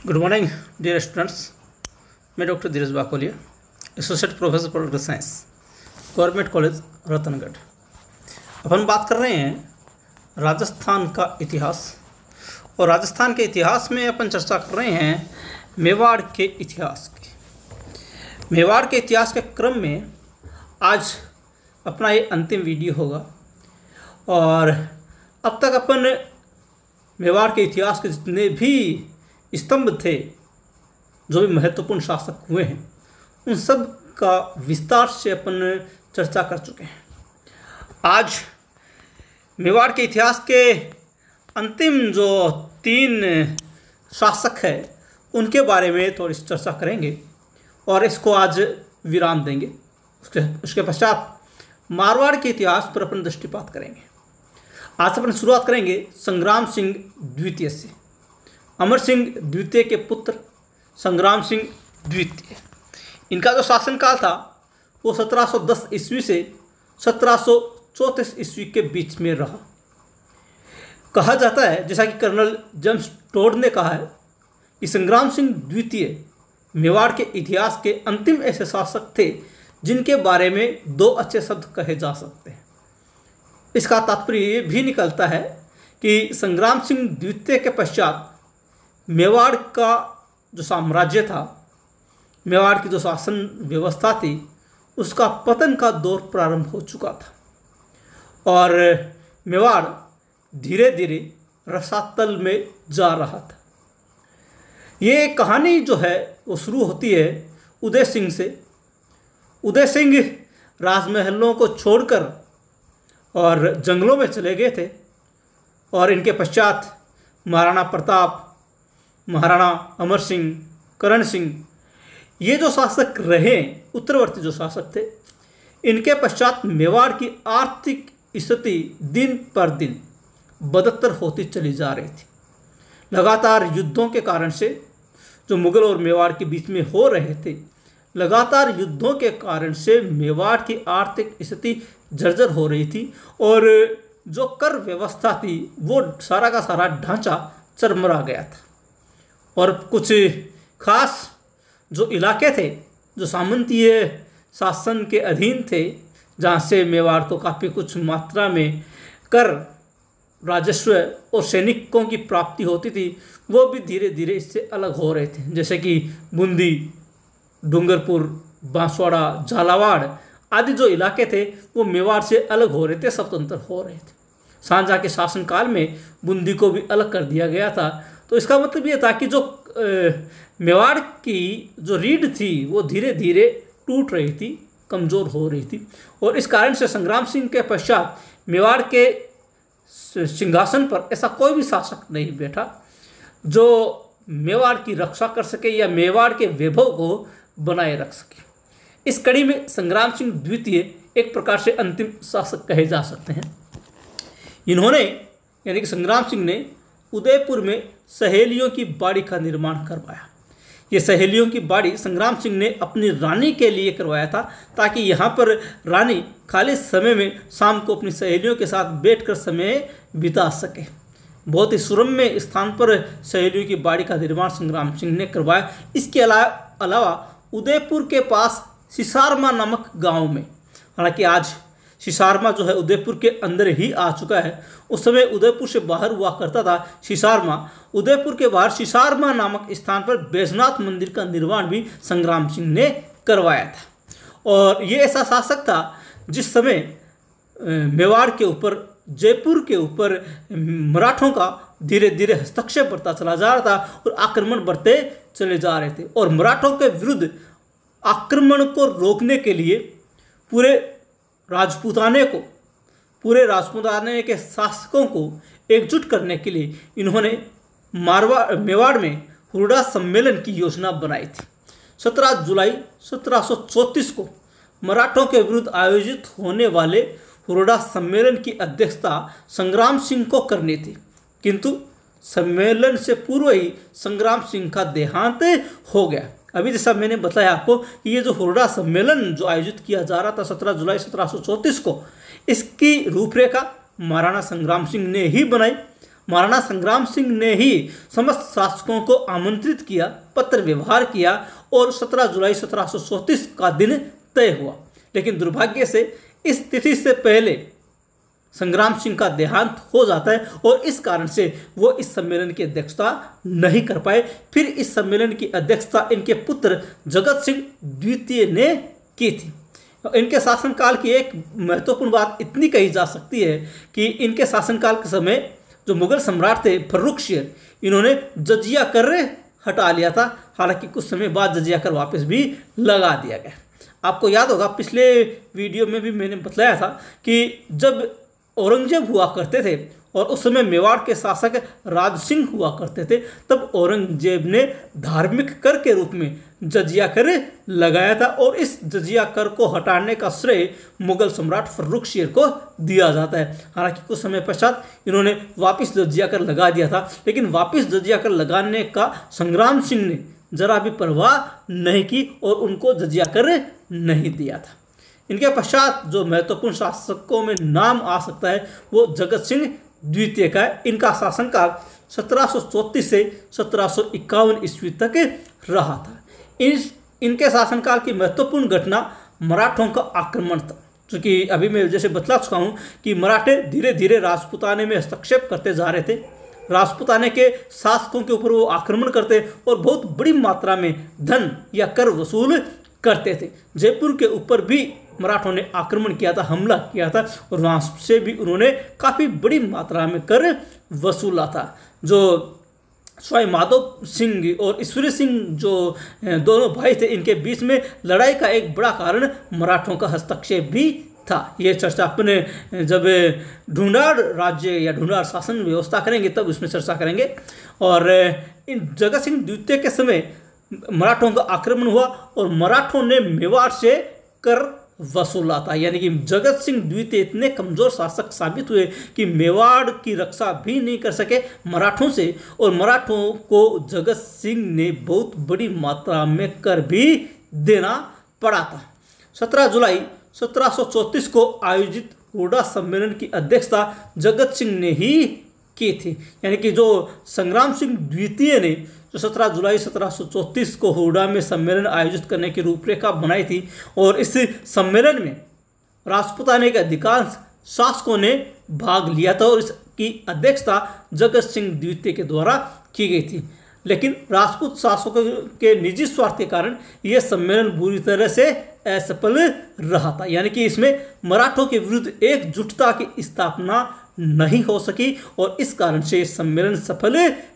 Good morning dear students. मैं doctor Dheeraj Bakolia, associate professor political science, government college Ratangarh. अब हम बात कर रहे हैं राजस्थान का इतिहास, और राजस्थान के इतिहास में अपन चर्चा कर रहे हैं मेवाड़ के इतिहास की। मेवाड़ के इतिहास के क्रम में आज अपना ये अंतिम वीडियो होगा। और अब तक अपन मेवाड़ के इतिहास के जितने भी स्तंभ थे, जो भी महत्वपूर्ण शासक हुए हैं, उन सब का विस्तार से अपन चर्चा कर चुके हैं। आज मेवाड़ के इतिहास के अंतिम जो 3 शासक हैं, उनके बारे में थोड़ी सी चर्चा करेंगे और इसको आज विराम देंगे। उसके पश्चात मारवाड़ के इतिहास पर अपन दृष्टिपात करेंगे। आज अपन शुरुआत करेंगे संग्राम सिंह द्वितीय से। अमर सिंह द्वितीय के पुत्र संग्राम सिंह द्वितीय, इनका जो शासनकाल था वो 1710 ईस्वी से 1734 ईस्वी के बीच में रहा। कहा जाता है, जैसा कि कर्नल जेम्स टोड ने कहा है, कि संग्राम सिंह द्वितीय मेवाड़ के इतिहास के अंतिम ऐसे शासक थे जिनके बारे में 2 अच्छे शब्द कहे जा सकते हैं। इसका तात्पर्य ये भी निकलता है कि संग्राम सिंह द्वितीय के पश्चात मेवाड़ का जो साम्राज्य था, मेवाड़ की जो शासन व्यवस्था थी, उसका पतन का दौर प्रारंभ हो चुका था और मेवाड़ धीरे धीरे रसातल में जा रहा था। ये कहानी जो है वो शुरू होती है उदय सिंह से। उदय सिंह राजमहलों को छोड़कर और जंगलों में चले गए थे, और इनके पश्चात महाराणा प्रताप, महाराणा अमर सिंह, करण सिंह, ये जो शासक रहे, उत्तरवर्ती जो शासक थे, इनके पश्चात मेवाड़ की आर्थिक स्थिति दिन पर दिन बदतर होती चली जा रही थी। लगातार युद्धों के कारण से, जो मुगल और मेवाड़ के बीच में हो रहे थे, लगातार युद्धों के कारण से मेवाड़ की आर्थिक स्थिति जर्जर हो रही थी, और जो कर व्यवस्था थी वो सारा का सारा ढांचा चरमरा गया था। और कुछ खास जो इलाके थे, जो सामंतीय शासन के अधीन थे, जहाँ से मेवाड़ को काफ़ी कुछ मात्रा में कर, राजस्व और सैनिकों की प्राप्ति होती थी, वो भी धीरे धीरे इससे अलग हो रहे थे। जैसे कि बूंदी, डूंगरपुर, बांसवाड़ा, झालावाड़ आदि जो इलाके थे वो मेवाड़ से अलग हो रहे थे, स्वतंत्र हो रहे थे। सांझा के शासनकाल में बूंदी को भी अलग कर दिया गया था। तो इसका मतलब ये था कि जो मेवाड़ की जो रीढ़ थी वो धीरे धीरे टूट रही थी, कमज़ोर हो रही थी, और इस कारण से संग्राम सिंह के पश्चात मेवाड़ के सिंहासन पर ऐसा कोई भी शासक नहीं बैठा जो मेवाड़ की रक्षा कर सके या मेवाड़ के वैभव को बनाए रख सके। इस कड़ी में संग्राम सिंह द्वितीय एक प्रकार से अंतिम शासक कहे जा सकते हैं। इन्होंने, यानी कि संग्राम सिंह ने, उदयपुर में सहेलियों की बाड़ी का निर्माण करवाया। ये सहेलियों की बाड़ी संग्राम सिंह ने अपनी रानी के लिए करवाया था, ताकि यहाँ पर रानी खाली समय में शाम को अपनी सहेलियों के साथ बैठकर समय बिता सके। बहुत ही सुरम्य स्थान पर सहेलियों की बाड़ी का निर्माण संग्राम सिंह ने करवाया। इसके अलावा उदयपुर के पास सिसारमा नामक गाँव में, हालांकि आज सिसारमा जो है उदयपुर के अंदर ही आ चुका है, उस समय उदयपुर से बाहर हुआ करता था सिसारमा। उदयपुर के बाहर सिसारमा नामक स्थान पर बैजनाथ मंदिर का निर्माण भी संग्राम सिंह ने करवाया था। और ये ऐसा शासक था जिस समय मेवाड़ के ऊपर, जयपुर के ऊपर मराठों का धीरे धीरे हस्तक्षेप बढ़ता चला जा रहा था और आक्रमण बढ़ते चले जा रहे थे। और मराठों के विरुद्ध आक्रमण को रोकने के लिए पूरे राजपूताने के शासकों को एकजुट करने के लिए इन्होंने मेवाड़ में हुरडा सम्मेलन की योजना बनाई थी। 17 जुलाई 1734 को मराठों के विरुद्ध आयोजित होने वाले हुरडा सम्मेलन की अध्यक्षता संग्राम सिंह को करनी थी, किंतु सम्मेलन से पूर्व ही संग्राम सिंह का देहांत हो गया। अभी जैसा मैंने बताया आपको कि ये जो हुरडा सम्मेलन जो आयोजित किया जा रहा था 17 जुलाई 1734 को, इसकी रूपरेखा महाराणा संग्राम सिंह ने ही बनाई। महाराणा संग्राम सिंह ने ही समस्त शासकों को आमंत्रित किया, पत्र व्यवहार किया और 17 जुलाई 1734 का दिन तय हुआ। लेकिन दुर्भाग्य से इस तिथि से पहले संग्राम सिंह का देहांत हो जाता है और इस कारण से वो इस सम्मेलन की अध्यक्षता नहीं कर पाए। फिर इस सम्मेलन की अध्यक्षता इनके पुत्र जगत सिंह द्वितीय ने की थी। इनके शासनकाल की एक महत्वपूर्ण बात इतनी कही जा सकती है कि इनके शासनकाल के समय जो मुगल सम्राट थे फर्रुखशियर, इन्होंने जजिया कर हटा लिया था। हालांकि कुछ समय बाद जजिया कर वापस भी लगा दिया गया। आपको याद होगा पिछले वीडियो में भी मैंने बतलाया था कि जब औरंगजेब हुआ करते थे और उस समय मेवाड़ के शासक राज सिंह हुआ करते थे, तब औरंगजेब ने धार्मिक कर के रूप में जजिया कर लगाया था और इस जजिया कर को हटाने का श्रेय मुगल सम्राट फर्रुखशियर को दिया जाता है। हालांकि कुछ समय पश्चात इन्होंने वापस जजिया कर लगा दिया था, लेकिन वापस जजिया कर लगाने का संग्राम सिंह ने जरा भी परवाह नहीं की और उनको जजिया कर नहीं दिया था। इनके पश्चात जो महत्वपूर्ण शासकों में नाम आ सकता है वो जगत सिंह द्वितीय का है। इनका शासनकाल 1734 से 1751 ईस्वी तक रहा था। इनके शासनकाल की महत्वपूर्ण घटना मराठों का आक्रमण था। क्योंकि अभी मैं जैसे बतला चुका हूँ कि मराठे धीरे धीरे राजपूताने में हस्तक्षेप करते जा रहे थे। राजपूताने के शासकों के ऊपर वो आक्रमण करते और बहुत बड़ी मात्रा में धन या कर वसूल करते थे। जयपुर के ऊपर भी मराठों ने आक्रमण किया था, हमला किया था और वहाँ से भी उन्होंने काफ़ी बड़ी मात्रा में कर वसूला था। जो सवाई माधव सिंह और ईश्वरी सिंह जो दोनों भाई थे, इनके बीच में लड़ाई का एक बड़ा कारण मराठों का हस्तक्षेप भी था। ये चर्चा अपने जब ढूंढाड़ राज्य या ढूंढाड़ शासन व्यवस्था करेंगे तब उसमें चर्चा करेंगे। और इन जगत सिंह द्वितीय के समय मराठों का आक्रमण हुआ और मराठों ने मेवाड़ से कर वसूला था। यानी कि जगत सिंह द्वितीय इतने कमजोर शासक साबित हुए कि मेवाड़ की रक्षा भी नहीं कर सके मराठों से, और मराठों को जगत सिंह ने बहुत बड़ी मात्रा में कर भी देना पड़ा था। 17 जुलाई 1734 को आयोजित हुडा सम्मेलन की अध्यक्षता जगत सिंह ने ही की थी। यानी कि जो संग्राम सिंह द्वितीय ने जो 17 जुलाई 1734 को हुडा में सम्मेलन आयोजित करने की रूपरेखा बनाई थी और इस सम्मेलन में राजपूताने के अधिकांश शासकों ने भाग लिया था और इसकी अध्यक्षता जगत सिंह द्वितीय के द्वारा की गई थी। लेकिन राजपूत शासकों के निजी स्वार्थ के कारण यह सम्मेलन बुरी तरह से असफल रहा था। यानी कि इसमें मराठों के विरुद्ध एकजुटता की स्थापना नहीं हो सकी और इस कारण से सम्मेलन सफल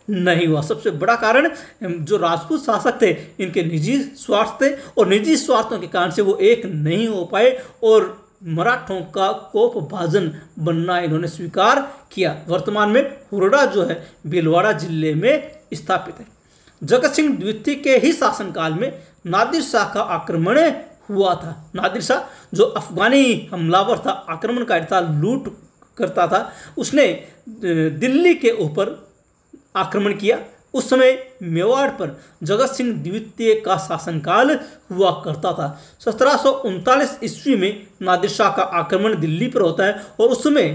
नहीं हुआ। सबसे बड़ा कारण जो राजपूत शासक थे इनके निजी स्वार्थ थे और निजी स्वार्थों के कारण से वो एक नहीं हो पाए और मराठों का कोपभाजन बनना इन्होंने स्वीकार किया। वर्तमान में हुरडा जो है भीलवाड़ा जिले में स्थापित है। जगत सिंह द्वितीय के ही शासनकाल में नादिर शाह का आक्रमण हुआ था। नादिर शाह जो अफगानी हमलावर था, आक्रमणकारी था, लूट करता था, उसने दिल्ली के ऊपर आक्रमण किया। उस समय मेवाड़ पर जगत सिंह द्वितीय का शासनकाल हुआ करता था। 1739 ईस्वी में नादिर शाह का आक्रमण दिल्ली पर होता है और उस समय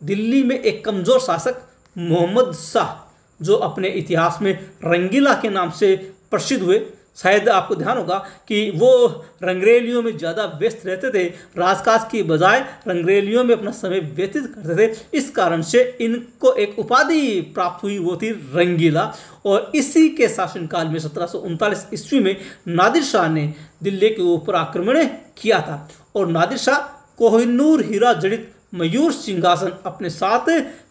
दिल्ली में एक कमज़ोर शासक मोहम्मद शाह जो अपने इतिहास में रंगीला के नाम से प्रसिद्ध हुए, शायद आपको ध्यान होगा कि वो रंगरेलियों में ज़्यादा व्यस्त रहते थे, राजकाज की बजाय रंगरेलियों में अपना समय व्यतीत करते थे। इस कारण से इनको एक उपाधि प्राप्त हुई, वो थी रंगीला। और इसी के शासनकाल में 1739 ईस्वी में नादिर शाह ने दिल्ली के ऊपर आक्रमण किया था और नादिर शाह कोहिनूर हीरा जड़ित मयूर सिंहासन अपने साथ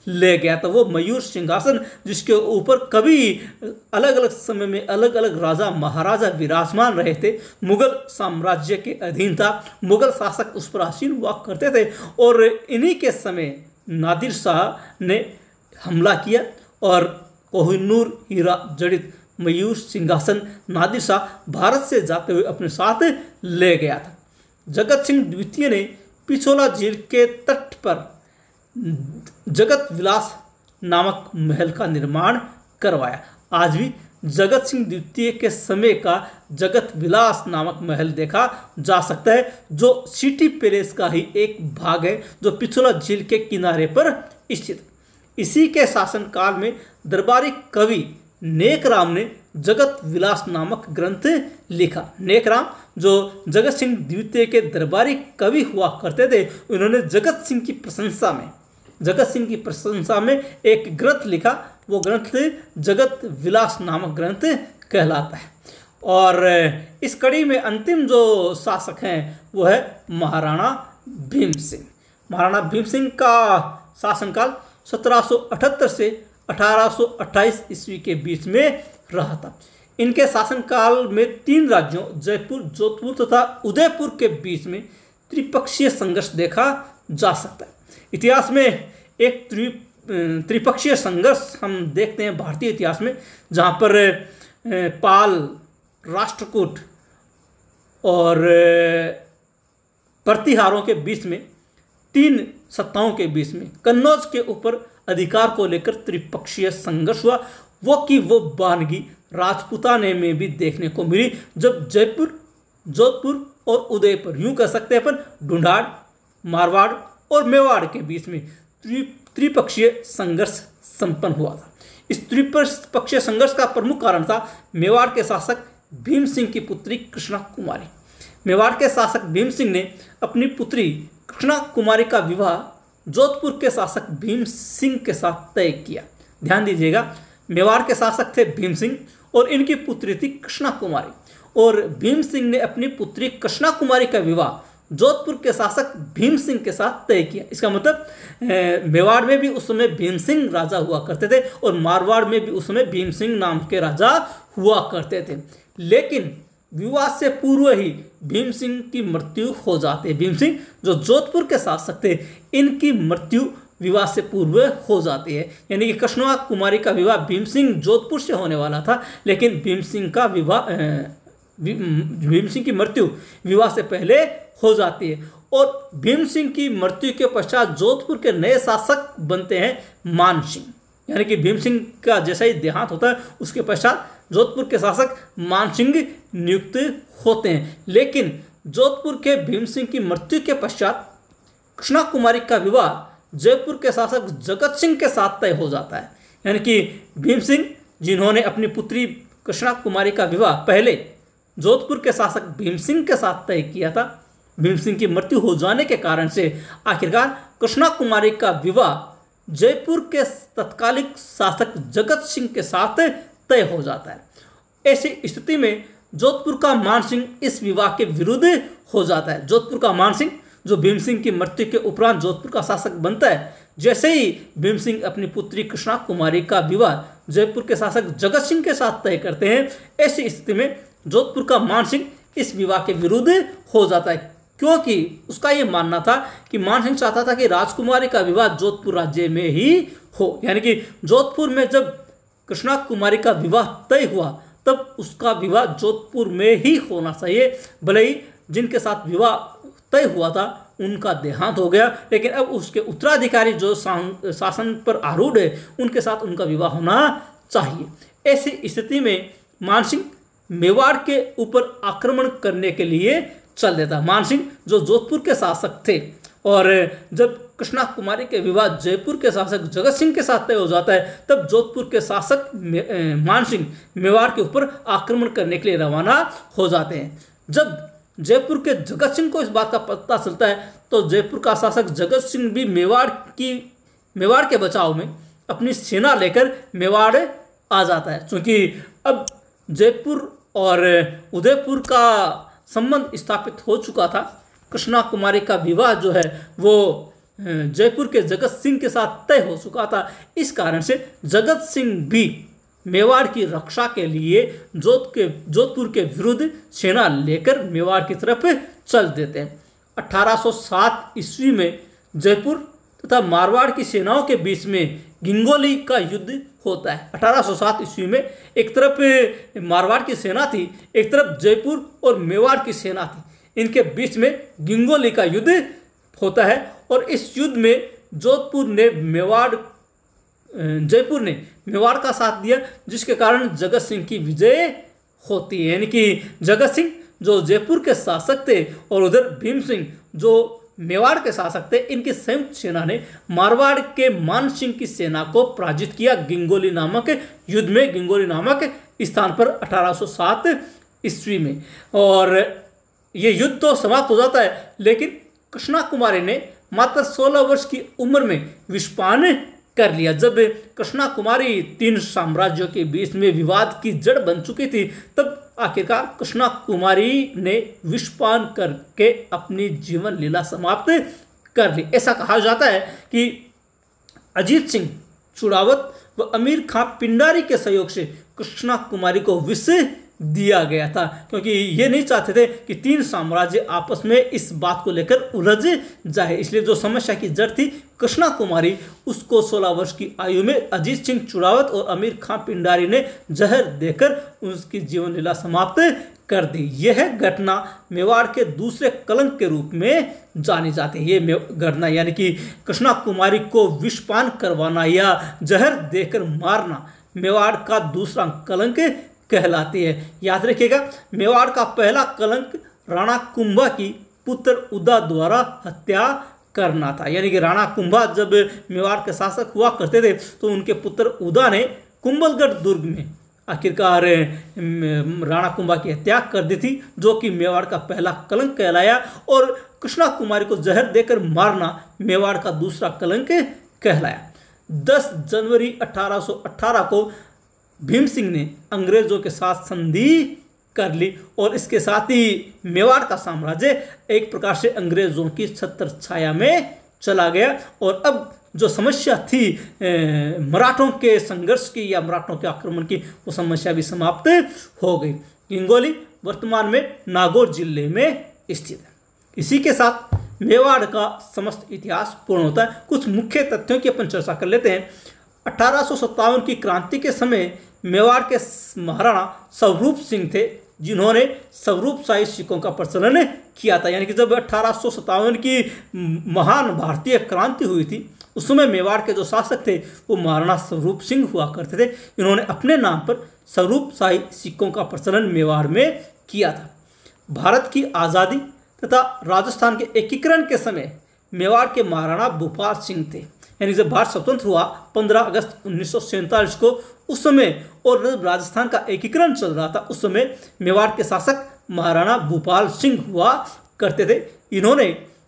ले गया था। वो मयूर सिंहासन जिसके ऊपर कभी अलग अलग समय में अलग अलग राजा महाराजा विराजमान रहे थे, मुगल साम्राज्य के अधीन था, मुगल शासक उस पर आसीन हुआ करते थे और इन्हीं के समय नादिर शाह ने हमला किया और कोहिनूर हीरा जड़ित मयूर सिंहासन नादिर शाह भारत से जाते हुए अपने साथ ले गया था। जगत सिंह द्वितीय ने पिछोला झील के तट पर जगत विलास नामक महल का निर्माण करवाया। आज भी जगत सिंह द्वितीय के समय का जगत विलास नामक महल देखा जा सकता है, जो सिटी पैलेस का ही एक भाग है, जो पिछोला झील के किनारे पर स्थित। इसी के शासनकाल में दरबारी कवि नेकराम ने जगत विलास नामक ग्रंथ लिखा। नेकराम जो जगत सिंह द्वितीय के दरबारी कवि हुआ करते थे, उन्होंने जगत सिंह की प्रशंसा में एक ग्रंथ लिखा। वो ग्रंथ जगत विलास नामक ग्रंथ कहलाता है। और इस कड़ी में अंतिम जो शासक हैं वो है महाराणा भीम सिंह। महाराणा भीम सिंह का शासनकाल 1778 से 1828 ईस्वी के बीच में रहा था। इनके शासनकाल में 3 राज्यों जयपुर, जोधपुर तथा उदयपुर के बीच में त्रिपक्षीय संघर्ष देखा जा सकता है। इतिहास में एक त्रिपक्षीय संघर्ष हम देखते हैं भारतीय इतिहास में, जहाँ पर पाल, राष्ट्रकूट और प्रतिहारों के बीच में, 3 सत्ताओं के बीच में कन्नौज के ऊपर अधिकार को लेकर त्रिपक्षीय संघर्ष हुआ। वो बानगी राजपूताने में भी देखने को मिली, जब जयपुर, जोधपुर और उदयपुर, यूं कह सकते हैं अपन, ढूंढाड़, मारवाड़ और मेवाड़ के बीच में त्रिपक्षीय संघर्ष संपन्न हुआ था। इस त्रिपक्षीय संघर्ष का प्रमुख कारण था मेवाड़ के शासक भीम सिंह की पुत्री कृष्णा कुमारी। मेवाड़ के शासक भीम सिंह ने अपनी पुत्री कृष्णा कुमारी का विवाह जोधपुर के शासक भीम सिंह के साथ तय किया। ध्यान दीजिएगा, मेवाड़ के शासक थे भीम सिंह और इनकी पुत्री थी कृष्णा कुमारी, और भीम सिंह ने अपनी पुत्री कृष्णा कुमारी का विवाह जोधपुर के शासक भीम सिंह के साथ तय किया। इसका मतलब मेवाड़ में भी उस समय भीम सिंह राजा हुआ करते थे और मारवाड़ में भी उस समय भीम सिंह नाम के राजा हुआ करते थे। लेकिन विवाह से पूर्व ही भीम सिंह की मृत्यु हो जाती है। भीम सिंह जो जोधपुर के शासक थे, इनकी मृत्यु विवाह से पूर्व हो जाती है। यानी कि कृष्णा कुमारी का विवाह भीम सिंह जोधपुर से होने वाला था, लेकिन भीम सिंह की मृत्यु विवाह से पहले हो जाती है। और भीम सिंह की मृत्यु के पश्चात जोधपुर के नए शासक बनते हैं मान सिंह। यानी कि भीम सिंह का जैसा ही देहांत होता है, उसके पश्चात जोधपुर के शासक मान सिंह नियुक्त होते हैं। लेकिन जोधपुर के भीम सिंह की मृत्यु के पश्चात कृष्णा कुमारी का विवाह जयपुर के शासक जगत सिंह के साथ तय हो जाता है। यानी कि भीम सिंह, जिन्होंने अपनी पुत्री कृष्णा कुमारी का विवाह पहले जोधपुर के शासक भीम सिंह के साथ तय किया था, भीम सिंह की मृत्यु हो जाने के कारण से आखिरकार कृष्णा कुमारी का विवाह जयपुर के तत्कालिक शासक जगत सिंह के साथ तय हो जाता है। ऐसी स्थिति में जोधपुर का मान सिंह इस विवाह के विरुद्ध हो जाता है। जोधपुर का मान सिंह जो भीम सिंह की मृत्यु के उपरांत जोधपुर का शासक बनता है, जैसे ही भीम सिंह अपनी पुत्री कृष्णा कुमारी का विवाह जयपुर के शासक जगत सिंह के साथ तय करते हैं, ऐसी स्थिति में जोधपुर का मान सिंह इस विवाह के विरुद्ध हो जाता है, क्योंकि उसका ये मानना था कि मान सिंह चाहता था कि राजकुमारी का विवाह जोधपुर राज्य में ही हो। यानी कि जोधपुर में जब कृष्णा कुमारी का विवाह तय हुआ, तब उसका विवाह जोधपुर में ही होना चाहिए। भले ही जिनके साथ विवाह तय हुआ था उनका देहांत हो गया, लेकिन अब उसके उत्तराधिकारी जो शासन पर आरूढ़ है, उनके साथ उनका विवाह होना चाहिए। ऐसी स्थिति में मान सिंह मेवाड़ के ऊपर आक्रमण करने के लिए चल देता। मान सिंह जो जोधपुर के शासक थे, और जब कृष्णा कुमारी के विवाह जयपुर के शासक जगत सिंह के साथ तय हो जाता है, तब जोधपुर के शासक मान सिंह मेवाड़ के ऊपर आक्रमण करने के लिए रवाना हो जाते हैं। जब जयपुर के जगत सिंह को इस बात का पता चलता है, तो जयपुर का शासक जगत सिंह भी मेवाड़ के बचाव में अपनी सेना लेकर मेवाड़ आ जाता है। क्योंकि अब जयपुर और उदयपुर का संबंध स्थापित हो चुका था। कृष्णा कुमारी का विवाह जो है वो जयपुर के जगत सिंह के साथ तय हो चुका था। इस कारण से जगत सिंह भी मेवाड़ की रक्षा के लिए जोधपुर के विरुद्ध सेना लेकर मेवाड़ की तरफ चल देते हैं। 1807 ईस्वी में जयपुर तथा मारवाड़ की सेनाओं के बीच में गिंगोली का युद्ध होता है। 1807 ईस्वी में एक तरफ मारवाड़ की सेना थी, एक तरफ जयपुर और मेवाड़ की सेना थी। इनके बीच में गिंगोली का युद्ध होता है, और इस युद्ध में जयपुर ने मेवाड़ का साथ दिया, जिसके कारण जगत सिंह की विजय होती है। यानी कि जगत सिंह जो जयपुर के शासक थे, और उधर भीम सिंह जो मेवाड़ के शासक थे, इनकी संयुक्त सेना ने मारवाड़ के मान सिंह की सेना को पराजित किया गिंगोली नामक युद्ध में, गिंगोली नामक स्थान पर 1807 ईस्वी में। और ये युद्ध तो समाप्त हो जाता है, लेकिन कृष्णा कुमारी ने मात्र 16 वर्ष की उम्र में विषपान कर लिया। जब कृष्णा कुमारी तीन साम्राज्यों के बीच में विवाद की जड़ बन चुकी थी, तब आखिरकार कृष्णा कुमारी ने विषपान करके अपनी जीवन लीला समाप्त कर ली। ऐसा कहा जाता है कि अजीत सिंह चुड़ावत व अमीर खां पिंडारी के सहयोग से कृष्णा कुमारी को विष दिया गया था, क्योंकि ये नहीं चाहते थे कि तीन साम्राज्य आपस में इस बात को लेकर उलझ जाए। इसलिए जो समस्या की जड़ थी कृष्णा कुमारी, उसको 16 वर्ष की आयु में अजीत सिंह चुड़ावत और अमीर खां पिंडारी ने जहर देकर उसकी जीवन लीला समाप्त कर दी। यह घटना मेवाड़ के दूसरे कलंक के रूप में जानी जाती है। ये घटना यानी कि कृष्णा कुमारी को विषपान करवाना या जहर देकर मारना मेवाड़ का दूसरा कलंक कहलाती है। याद रखिएगा, मेवाड़ का पहला कलंक राणा कुंभा की पुत्र उदा द्वारा हत्या करना था। यानी कि राणा कुंभा जब मेवाड़ के शासक हुआ करते थे, तो उनके पुत्र उदा ने कुंभलगढ़ दुर्ग में आखिरकार राणा कुंभा की हत्या कर दी थी, जो कि मेवाड़ का पहला कलंक कहलाया। और कृष्णा कुमारी को जहर देकर मारना मेवाड़ का दूसरा कलंक कहलाया। 10 जनवरी 1818 को भीम सिंह ने अंग्रेजों के साथ संधि कर ली और इसके साथ ही मेवाड़ का साम्राज्य एक प्रकार से अंग्रेजों की छत्र छाया में चला गया। और अब जो समस्या थी मराठों के संघर्ष की या मराठों के आक्रमण की, वो समस्या भी समाप्त हो गई। गिंगोली वर्तमान में नागौर जिले में स्थित है। इसी के साथ मेवाड़ का समस्त इतिहास पूर्ण होता है। कुछ मुख्य तथ्यों की अपन चर्चा कर लेते हैं। 1857 की क्रांति के समय मेवाड़ के महाराणा स्वरूप सिंह थे, जिन्होंने स्वरूपशाही सिक्कों का प्रचलन किया था। यानी कि जब 1857 की महान भारतीय क्रांति हुई थी, उस समय मेवाड़ के जो शासक थे वो महाराणा स्वरूप सिंह हुआ करते थे। इन्होंने अपने नाम पर स्वरूपशाही सिक्कों का प्रचलन मेवाड़ में किया था। भारत की आज़ादी तथा राजस्थान के एकीकरण के समय मेवाड़ के महाराणा भूपाल सिंह थे। यानी जब भारत स्वतंत्र हुआ 15 अगस्त 1947 को, उस समय और जब राजस्थान का एकीकरण चल रहा था, उस समय मेवाड़ के शासक महाराणा भूपाल सिंह हुआ करते थे। इन्होंने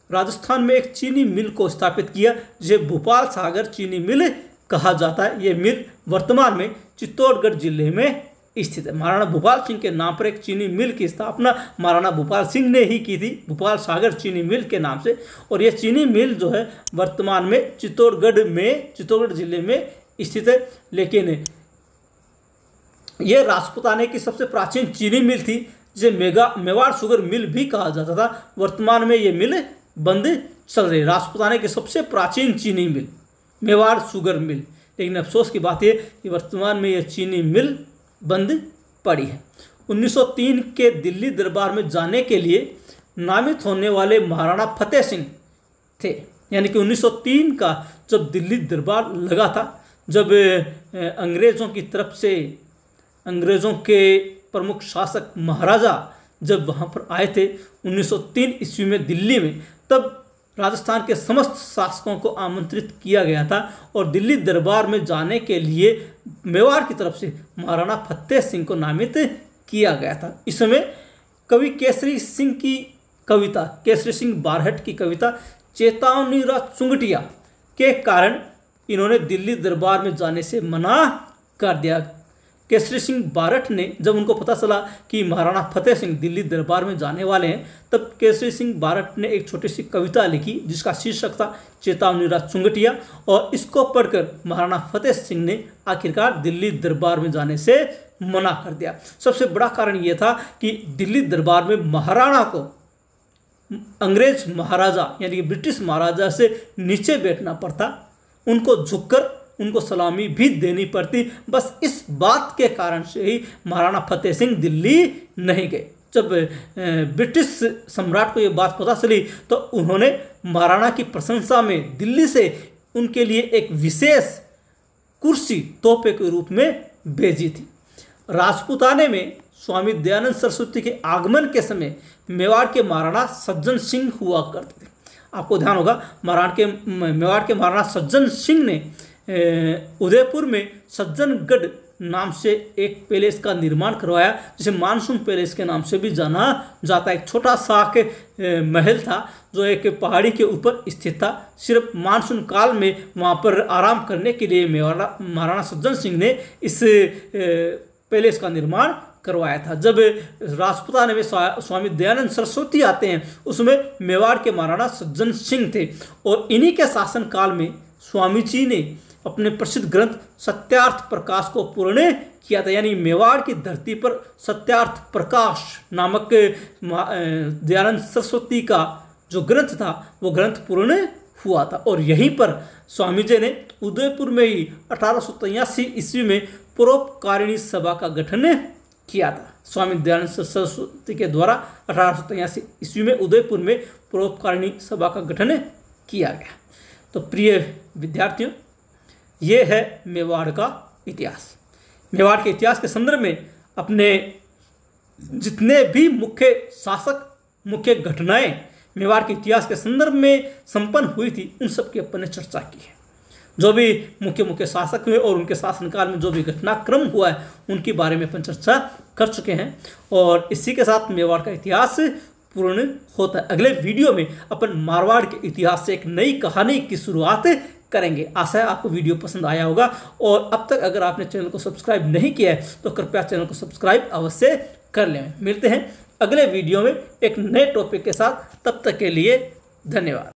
राजस्थान में एक चीनी मिल को स्थापित किया, जिसे भूपाल सागर चीनी मिल कहा जाता है। ये मिल वर्तमान में चित्तौड़गढ़ जिले में स्थित है। महाराणा भूपाल सिंह के नाम पर एक चीनी मिल की स्थापना महाराणा भूपाल सिंह ने ही की थी, भूपाल सागर चीनी मिल के नाम से। और यह चीनी मिल जो है वर्तमान में चित्तौड़गढ़ जिले में स्थित है। लेकिन यह राजपूताने की सबसे प्राचीन चीनी मिल थी, जिसे मेवाड़ शुगर मिल भी कहा जाता था। वर्तमान में ये मिल बंद चल रही है। राजपूताने की सबसे प्राचीन चीनी मिल मेवाड़ शुगर मिल। लेकिन अफसोस की बात यह कि वर्तमान में यह चीनी मिल बंद पड़ी है। 1903 के दिल्ली दरबार में जाने के लिए नामित होने वाले महाराणा फतेह सिंह थे। यानी कि 1903 का जब दिल्ली दरबार लगा था, जब अंग्रेज़ों की तरफ से अंग्रेज़ों के प्रमुख शासक महाराजा जब वहाँ पर आए थे 1903 ईस्वी में दिल्ली में, तब राजस्थान के समस्त शासकों को आमंत्रित किया गया था और दिल्ली दरबार में जाने के लिए मेवाड़ की तरफ से महाराणा फतेह सिंह को नामित किया गया था। इस समय कवि केसरी सिंह की कविता, केसरी सिंह बारहट की कविता चेतावनी रा चुंगटिया के कारण इन्होंने दिल्ली दरबार में जाने से मना कर दिया। केसरी सिंह बारठ ने जब उनको पता चला कि महाराणा फतेह सिंह दिल्ली दरबार में जाने वाले हैं, तब केसरी सिंह बारठ ने एक छोटी सी कविता लिखी जिसका शीर्षक था चेतावनी रा चुंगटिया। और इसको पढ़कर महाराणा फतेह सिंह ने आखिरकार दिल्ली दरबार में जाने से मना कर दिया। सबसे बड़ा कारण यह था कि दिल्ली दरबार में महाराणा को अंग्रेज महाराजा यानी कि ब्रिटिश महाराजा से नीचे बैठना पड़ता, उनको झुककर उनको सलामी भी देनी पड़ती। बस इस बात के कारण से ही महाराणा फतेह सिंह दिल्ली नहीं गए। जब ब्रिटिश सम्राट को ये बात पता चली तो उन्होंने महाराणा की प्रशंसा में दिल्ली से उनके लिए एक विशेष कुर्सी तोहफे के रूप में भेजी थी। राजपूताने में स्वामी दयानंद सरस्वती के आगमन के समय मेवाड़ के महाराणा सज्जन सिंह हुआ करते थे। आपको ध्यान होगा मेवाड़ के महाराणा सज्जन सिंह ने उदयपुर में सज्जनगढ़ नाम से एक पैलेस का निर्माण करवाया, जिसे मानसून पैलेस के नाम से भी जाना जाता है। एक छोटा सा महल था जो एक पहाड़ी के ऊपर स्थित था। सिर्फ मानसून काल में वहाँ पर आराम करने के लिए महाराणा सज्जन सिंह ने इस पैलेस का निर्माण करवाया था। जब राजपूताना में स्वामी दयानंद सरस्वती आते हैं, उसमें मेवाड़ के महाराणा सज्जन सिंह थे और इन्हीं के शासन काल में स्वामी जी ने अपने प्रसिद्ध ग्रंथ सत्यार्थ प्रकाश को पूर्ण किया था। यानी मेवाड़ की धरती पर सत्यार्थ प्रकाश नामक दयानंद सरस्वती का जो ग्रंथ था वो ग्रंथ पूर्ण हुआ था। और यहीं पर स्वामी जी ने उदयपुर में ही 1883 ईस्वी में परोपकारिणी सभा का गठन किया था। स्वामी दयानंद सरस्वती के द्वारा 1883 ईस्वी में उदयपुर में परोपकारिणी सभा का गठन किया गया। तो प्रिय विद्यार्थियों, ये है मेवाड़ का इतिहास। मेवाड़ के इतिहास के संदर्भ में अपने जितने भी मुख्य शासक, मुख्य घटनाएं मेवाड़ के इतिहास के संदर्भ में संपन्न हुई थी, उन सब की अपन ने चर्चा की है। जो भी मुख्य शासक हुए और उनके शासनकाल में जो भी घटनाक्रम हुआ है, उनके बारे में अपन चर्चा कर चुके हैं। और इसी के साथ मेवाड़ का इतिहास पूर्ण होता है। अगले वीडियो में अपन मारवाड़ के इतिहास से एक नई कहानी की शुरुआत करेंगे। आशा है आपको वीडियो पसंद आया होगा। और अब तक अगर आपने चैनल को सब्सक्राइब नहीं किया है तो कृपया चैनल को सब्सक्राइब अवश्य कर लें। मिलते हैं अगले वीडियो में एक नए टॉपिक के साथ। तब तक के लिए धन्यवाद।